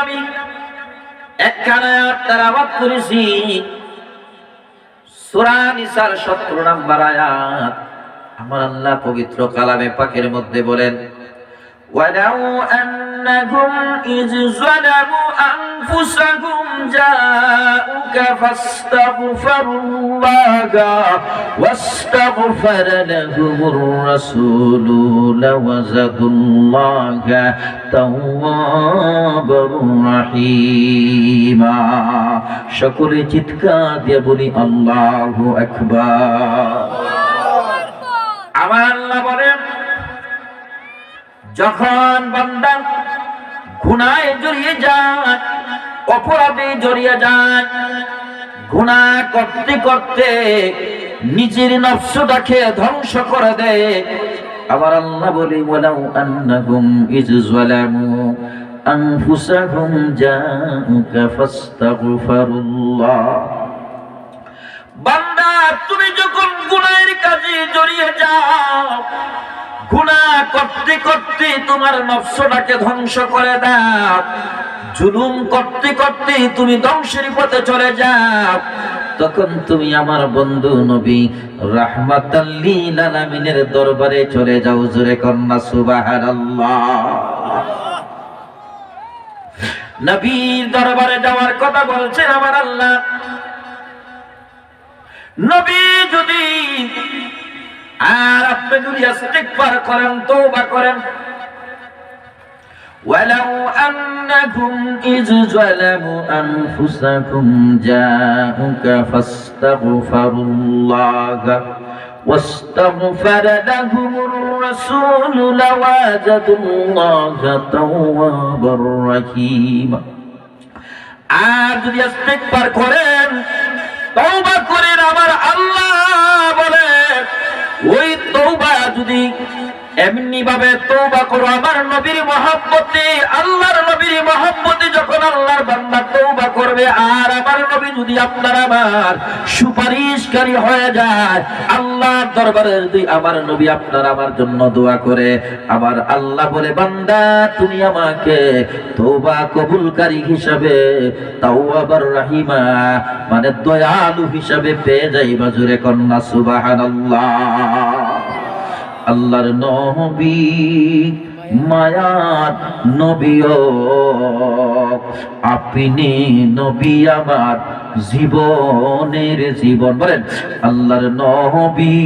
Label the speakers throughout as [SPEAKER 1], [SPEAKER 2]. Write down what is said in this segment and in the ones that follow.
[SPEAKER 1] আমি একখানা আয়াত তেলাওয়াত করেছি, সূরা নিসার 17 নম্বর আয়াত। আমার আল্লাহ পবিত্র কালামে পাকের মধ্যে বলেন, ওয়ালাউ আন্নাহুম ইয যালামু আনফুসাহুম জাউকা ফাস্তাগফিরুল্লাহা ওয়াস্তাগফারা লাহুমুর রাসূলু লাওয়াজাদুল্লাহা তাওয়াবুর রাহিমা। সকলে চিৎকার দিয়ে বলি আল্লাহু আকবার। আমার আল্লাহ বলেন, যখন বান্দা গুনাহে জড়িয়ে যায়, অপরাধে জড়িয়ে যায়, গুনাহ করতে করতে নিজের নফসটাকে ধ্বংস করে দেয়, আবার আল্লাহ বলে ওয়ালাউ আন্নাহুম ইয যালামু আনফুসাহুম জাউকা ফাস্তাগফিরুল্লাহ। বান্দা তুমি যখন গুনাহের কাজে জড়িয়ে যাও, গুনাহ করতে করতে তোমার নফসটাকে ধ্বংস করে দাও, জুলুম করতে করতে তুমি ধ্বংসের পথে চলে যাও, তখন তুমি আমার বন্ধু নবী রাহমাতাল লিল আলামিনের দরবারে চলে যাও। জোরে কন্না সুবহানাল্লাহ। নবীর দরবারে যাওয়ার কথা বলছেন আমার আল্লাহ। নবী যদি আর আপনি যদি ইস্তিগফার করেন, তওবা করেন, ওয়ালাউ আন্নাকুম ইয যালামু আনফুসাকুম জাউকা ফাস্তাগফিরুল্লাহা ওয়াস্তাগফারা লাহুমুর রাসূলু লাওয়াজাদুল্লাহা তাওয়াবুর রাহিম। আর যদি ইস্তিগফার করেন, তওবা করেন, আমার আল্লাহ বলেন ওই তওবা যদি এমনি ভাবে তওবা করো আমার নবীর মহব্বতে, আল্লাহর নবীর মহব্বতে যখন আল্লাহর বান্দা তওবা করবে, আর আমার নবী যদি আপনার আমার সুপারিশকারী হয়ে যায়, আল্লাহর দরবারে যদি আমার নবী আপনার আমার জন্য দোয়া করে, আমার আল্লাহ বলে বান্দা তুমি আমাকে তওবা কবুলকারী হিসাবে, তাওয়াবুর রাহিমা মানে দয়ালু হিসাবে পেয়ে যাইবা। জোরে কন্না সুবহানাল্লাহ। আল্লাহর নবী মায়ার নবীও, আপনি নবী আমার জীবনের জীবন। বলেন আল্লাহর নবী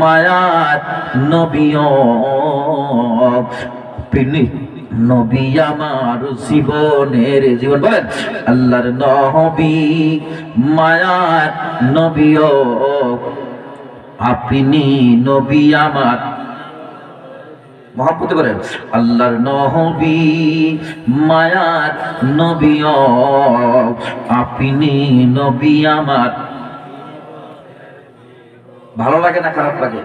[SPEAKER 1] মায়ার নবীও, আপনি নবী আমার জীবনের জীবন। বলেন আল্লাহর নবী মায়ার নবীও, আপনি নবী আমার মহব্বত করেন। আল্লাহর নবী মায়ার নবীও, আপনি নবী আমার। ভালো লাগে না খারাপ লাগে?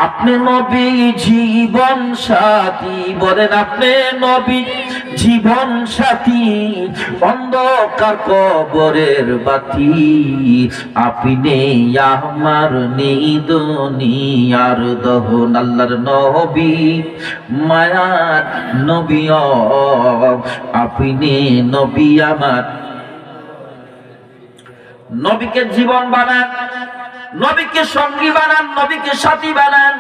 [SPEAKER 1] আপনি নবী জীবন সাথী, বলেন আপনি নবী জীবন সাথী, অন্ধকার কবরের বাতি, আপনি আমার নিদনিয়ার দহন। আল্লাহর নবী মায়ার নবী, আপনি নবী আমার। নবীকে জীবন বানান, নবীকে সঙ্গী বানান, নবীকে সাথী বানান।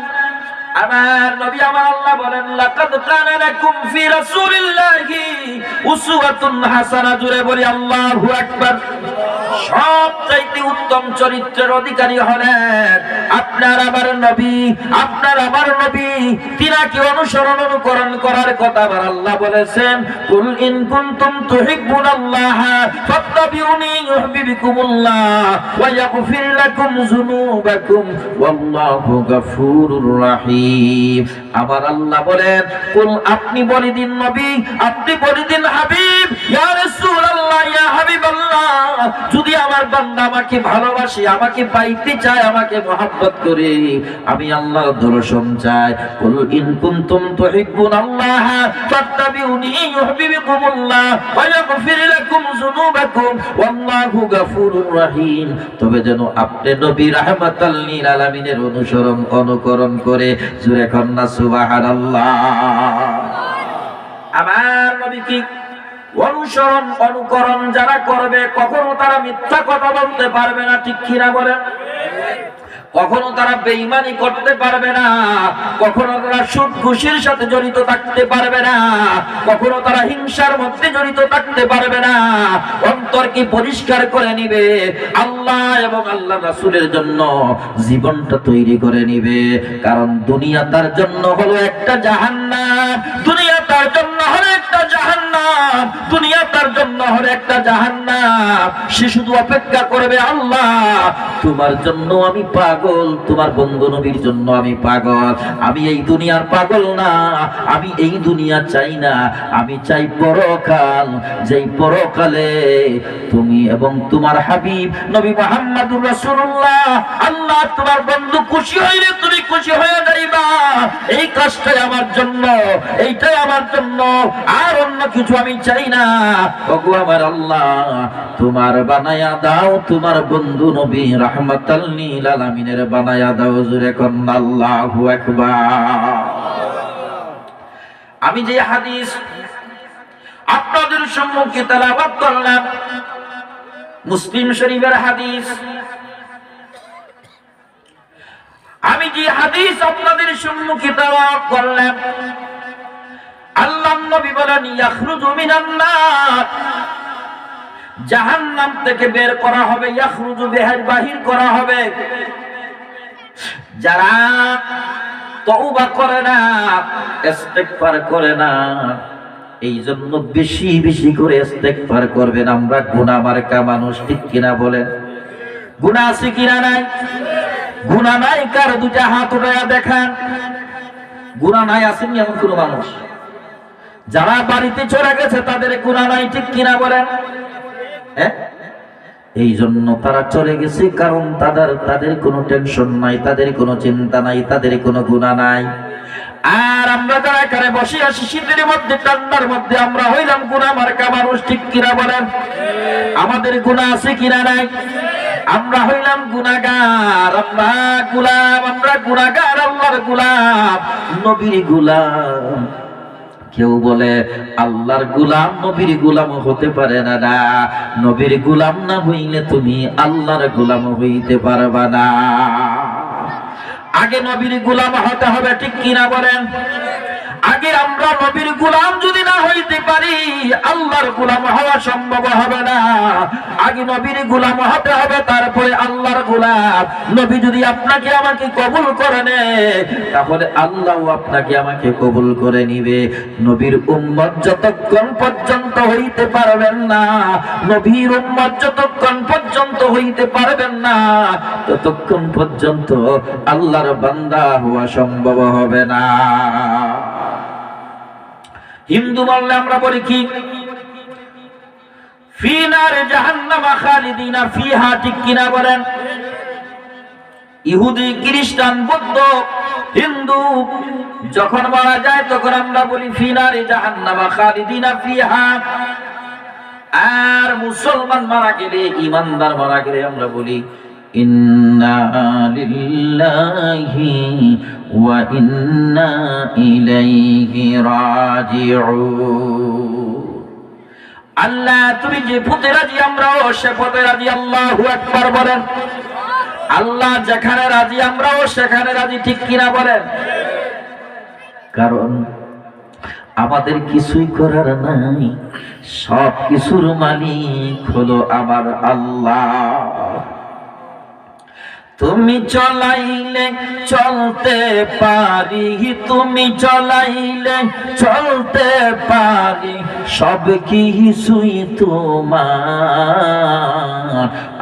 [SPEAKER 1] আমার নবী আমার আল্লাহ বলেন লাকাদ কানা লাকুম ফি রাসূলিল্লাহি উসওয়াতুন হাসানাহ। জোরে বলি আল্লাহু আকবার। সবচাইতে উত্তম চরিত্রের অধিকারী হলেন আপনার আমার নবী। আপনার আমার নবী, তিনাকে অনুসরণ অনুকরণ করার কথা আমার আল্লাহ বলেছেন, কুল ইন কুনতুম তুহিব্বুনাল্লাহ ফাত্তাবিউনি ইউহিব্বুকুমুল্লাহ ওয়া ইয়াগফির লাকুম যুনুবাকুম ওয়াল্লাহু গফুরুর রাহিম। আমার আল্লাহ বলেন কুল, আপনি বলে দিন নবী, আপনি বলে দিন হাবিব, ইয়া রাসূলুল্লাহ, ইয়া হাবিবাল্লাহ, যদি আমার বান্দা আমাকে ভালোবাসে, আমাকে পাইতে চায়, আমাকে মহব্বত করে, আমি আল্লাহর দর্শন চাই, কুল ইন কুনতুম তুহিব্বুনাল্লাহ ফাত্তাবিউনি ইউহিব্বুকুমুল্লাহ ওয়া ইয়াগফির লাকুম যুনুবাকুম ওয়াল্লাহু গফুরুর রাহিম। তবে যেন আপনি নবী রাহমাতাল লিল আলামিনের অনুকরণ করে জোরে কন্না সুবহানাল্লাহ। আমার নবীকে অনুসরণ অনুকরণ যারা করবে কখনো তারা মিথ্যা কথা বলতে পারবে না, ঠিক কিনা বলেন? কখনো তারা বেঈমানি করতে পারবে না, কখনো তারা সুদ ঘুষের সাথে জড়িত থাকতে পারবে না, কখনো তারা হিংসার মধ্যে জড়িত থাকতে পারবে না। অন্তরকে পরিষ্কার করে নিবে, আল্লাহ এবং আল্লাহ রাসূলের জন্য জীবনটা তৈরি করে নিবে। কারণ দুনিয়া তার জন্য হলো একটা জাহান্নাম, দুনিয়া তার জন্য হলো একটা জাহান্নাম, দুনিয়া তার জন্য হলো একটা জাহান্নাম। সে শুধু অপেক্ষা করবে, আল্লাহ তোমার জন্য আমি পাগল, তোমার বন্ধু নবীর জন্য আমি পাগল। আমি এই দুনিয়ার পাগল না, আমি এই দুনিয়া চাই না, আমি চাই পরকাল, যেই পরকালে তুমি এবং তোমার হাবিব নবী মুহাম্মদুর রাসূলুল্লাহ, আল্লাহ তোমার বন্ধু খুশি হইলে তুমি খুশি হয়ে যাইবা। এই কাজটাই আমার জন্য, এইটাই আমার জন্য, আর অন্য কিছু আমি চাই না। ওগো আমার আল্লাহ, তোমার বানায়া দাও, তোমার বন্ধু নবী রাহমাতাল লিল আলামিনের বানায়া দাও। জোরে কোন আল্লাহু আকবার। আমি যে হাদিস আপনাদের সম্মুখে তেলাওয়াত করলাম, মুসলিম শরীফের হাদিস। আমি যে হাদিস আপনাদের সম্মুখে তেলাওয়াত করলাম, আল্লাহর নবী বলেন ইয়াখরুজু মিনান নার, জাহান্নাম থেকে বের করা হবে, ইয়াখরুজু বাহির করা হবে যারা তওবা করে না, ইস্তেগফার করে না। এই জন্য বেশি বেশি করে ইস্তেগফার করবেন। আমরা গুনাহ মার্কা মানুষ, ঠিক কিনা বলেন? গুনাহ আছে কিনা নাই? গুনাহ নাই কার দুটা হাত উঠায়া দেখান। গুনাহ নাই আসেনি এমন কোন মানুষ? যারা বাড়িতে চলে গেছে তাদের গুনাহ নাই, ঠিক কিনা বলেন? এই জন্য তারা চলে গেছে, কারণ তাদের কোনো টেনশন নাই, তাদের কোনো চিন্তা নাই, তাদের কোনো গুনাহ নাই। আর আমরা যারা এখানে বসে আছি শীতের মধ্যে, ঠান্ডার মধ্যে, আমরা হইলাম গুনাহ মার্কা মানুষ, ঠিক কিনা বলেন? আমাদের গুনাহ আছে কিনা নাই? আমরা হইলাম গুনাহগার, আমরা গোলাম, আমরা গুনাহগার, আল্লাহর গোলাম, নবীর গোলাম। কেউ বলে আল্লাহর গোলাম নবীর গোলাম হতে পারে না। না, নবীর গোলাম না হইলে তুমি আল্লাহর গোলাম হইতে পারবা না। আগে নবীর গোলাম হতে হবে, ঠিক কিনা বলেন? আগে আমরা নবীর গোলাম যদি না হইতে পারি, আল্লাহর গোলাম হওয়া সম্ভব হবে না। আগে নবীর গোলাম হতে হবে, তারপরে আল্লাহর গোলাম। নবী যদি আপনাকে আমাকে কবুল করে নেয়, তাহলে আল্লাহ আপনাকে আমাকে কবুল করে নিবে। নবীর উম্মত যতক্ষণ পর্যন্ত হইতে পারবেন না, নবীর উম্মত যতক্ষণ পর্যন্ত হইতে পারবেন না, ততক্ষণ পর্যন্ত আল্লাহর বান্দা হওয়া সম্ভব হবে না। হিন্দু বললে আমরা বলি কি? ফি নার জাহান্নাম খালিদিনা ফিহা, ঠিক কিনা বলেন? ইহুদি, খ্রিস্টান, বৌদ্ধ, হিন্দু যখন মারা যায় তখন আমরা বলি ফি নার জাহান্নাম খালিদিনা ফিহা। আর মুসলমান মারা গেলে, ঈমানদার মারা গেলে আমরা বলি ইন্না লিল্লাহি ওয়া ইন্না ইলাইহি রাজিউন। আল্লাহ তুমি যে পথে রাজি, আমরাও সে পথে রাজি। আল্লাহু আকবার বলেন। আল্লাহ যেখানে রাজি আমরাও সেখানে রাজি, ঠিক কিনা বলেন? কারণ আমাদের কিছুই করার নাই, সব কিছুর মালিক হলো আমার আল্লাহ। তুমি চলাইলে চলতে পারি, তুমি চলাইলে চলতে পারি, সব কিছুই তোমার,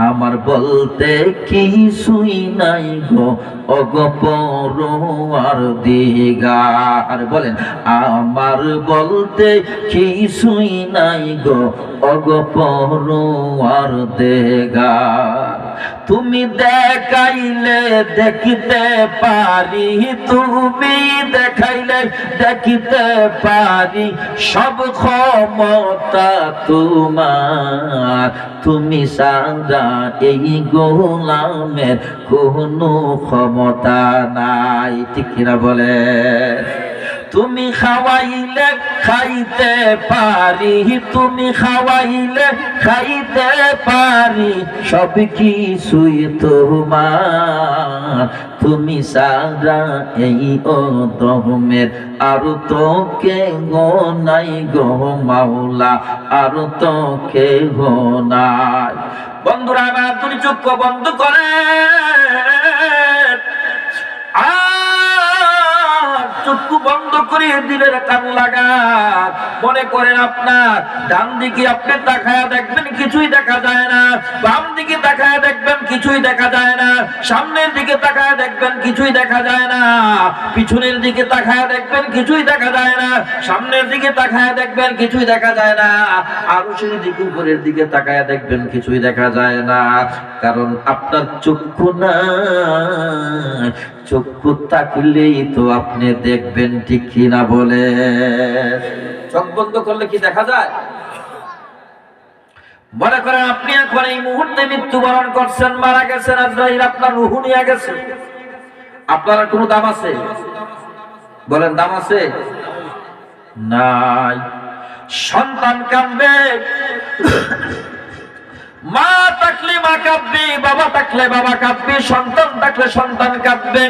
[SPEAKER 1] আমার বলতে কিছুই নাই গো ওগো পরওয়ারদিগার। বলেন আমার বলতে কিছুই নাই গো ওগো পরওয়ারদিগার। তুমি দেখাইলে দেখিতে পারি, তুমি দেখাইলে দেখিতে পারি, সব ক্ষমতা তোমার, তুমি সারা এই গোলামের কোনো ক্ষমতা নাই, ঠিক কিনা বলে? তুমি খাওয়াইলে খাইতে পারি, তুমি খাওয়াইলে খাইতে পারি, সব কিছুই তোমার, তুমি সারা এই অধমের আর তো কেহ নাই গো মাওলা, আর তো কেহ নাই। বন্ধুরা আমার, তুমি চক্ষু বন্ধ করে চক্ষু বন্ধ করে দিলের কান লাগা, মনে করেন আপনার ডান দিকে আপনি তাকায়া দেখবেন কিছুই দেখা যায় না, বাম দিকে তাকায়া দেখবেন কিছুই দেখা যায় না, সামনের দিকে তাকায়া দেখবেন কিছুই দেখা যায় না, পিছনের দিকে তাকায়া দেখবেন কিছুই দেখা যায় না, সামনের দিকে তাকায়া দেখবেন কিছুই দেখা যায় না, আরশের দিকে উপরের দিকে তাকায়া দেখবেন কিছুই দেখা যায় না। কারণ আপনার চক্ষু নাই, চক্ষু তাকলেই তো আপনি দেখবেন, ঠিক কিনা বলে? চোখ বন্ধ করলে কি দেখা যায়? মনে করেন আপনি এখন এই মুহূর্তে মৃত্যুবরণ করছেন, মারা গেছেন, আজরাইল আপনার রূহ নিয়ে গেছে, আপনার কোনো দাম আছে? বলেন, দাম আছে? নাই। সন্তান কাঁদবে, মা থাকলে মা কাঁদবে, বাবা থাকলে বাবা কাঁদবে, সন্তান থাকলে সন্তান কাঁদবে,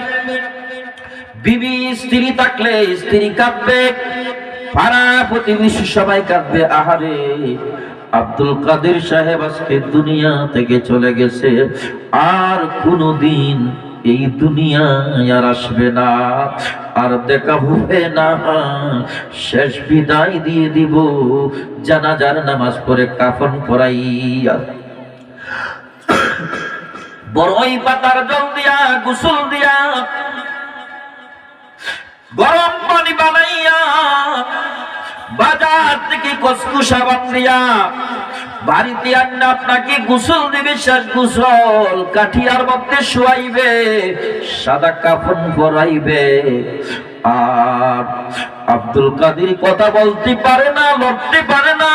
[SPEAKER 1] বিবি স্ত্রী থাকলে স্ত্রী কাঁদবে, পাড়া প্রতিবেশী সবাই কাঁদবে। আহারে, আব্দুল কাদের সাহেব আজকে দুনিয়া থেকে চলে গেছে, আর কোনদিন এই দুনিয়ায় আর আসবে না, আর দেখা হবে না। শেষ বিদায় দিয়ে দিব, জানাজার নামাজ পড়ে কাফন পরাইয়া বড়ই পাতার জল দিয়া গোসল দিয়া গরম পানি বানাইয়া বাজার থেকে কসকু সাবান দিয়া বাড়িতে আনলে আপনাকে গোসল দিবে, শেষ গোসল কাঠিয়ার মধ্যে শুয়াইবে, সাদা কাফন পরাইবে। আর আব্দুল কাদের কথা বলতে পারে না, লড়তে পারে না,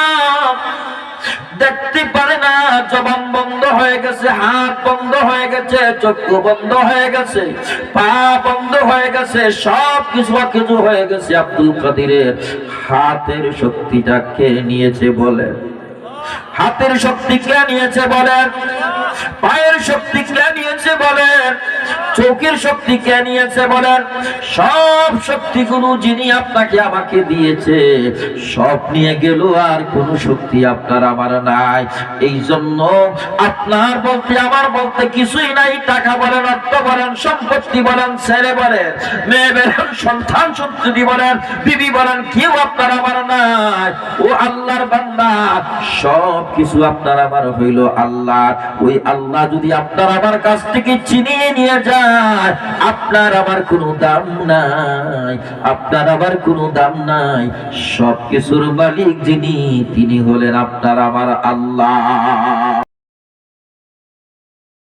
[SPEAKER 1] দেখতে পারে না, জবান বন্ধ হয়ে গেছে, হাত বন্ধ হয়ে গেছে, চক্ষু বন্ধ হয়ে গেছে, পা বন্ধ হয়ে গেছে, সব কিছু হয়ে গেছে। আব্দুল কাদেরের হাতের শক্তিটা কে নিয়েছে বলেন? হাতের শক্তি কে নিয়েছে বলেন? পায়ের শক্তি কে নিয়েছে বলেন? চোখের শক্তি কে নিয়েছে বলেন? সব শক্তিগুলো যিনি আপনাকে আমাকে দিয়েছে সব নিয়ে গেল, আর কোন শক্তি আপনার আমার নাই। এই জন্য আপনার বলতে আমার বলতে কিছুই নাই। টাকা বলেন, অর্থ বলেন, সম্পত্তি বলেন, ছেলে বলেন, মেয়ে বলেন, সন্তান সন্ততি বলেন, বিবি বলেন, কেউ আপনার আমার নাই। ও আল্লাহর বান্দা, সব কিছু আপনার আমার হইল আল্লাহ। ওই আল্লাহ যদি আপনার আমার কাছ থেকে ছিনিয়ে নিয়ে যায়, আপনার আমার কোনো দাম নাই, আপনার আমার কোনো দাম নাই। সব কিছুর মালিক যিনি, তিনি হলেন আপনার আমার আল্লাহ।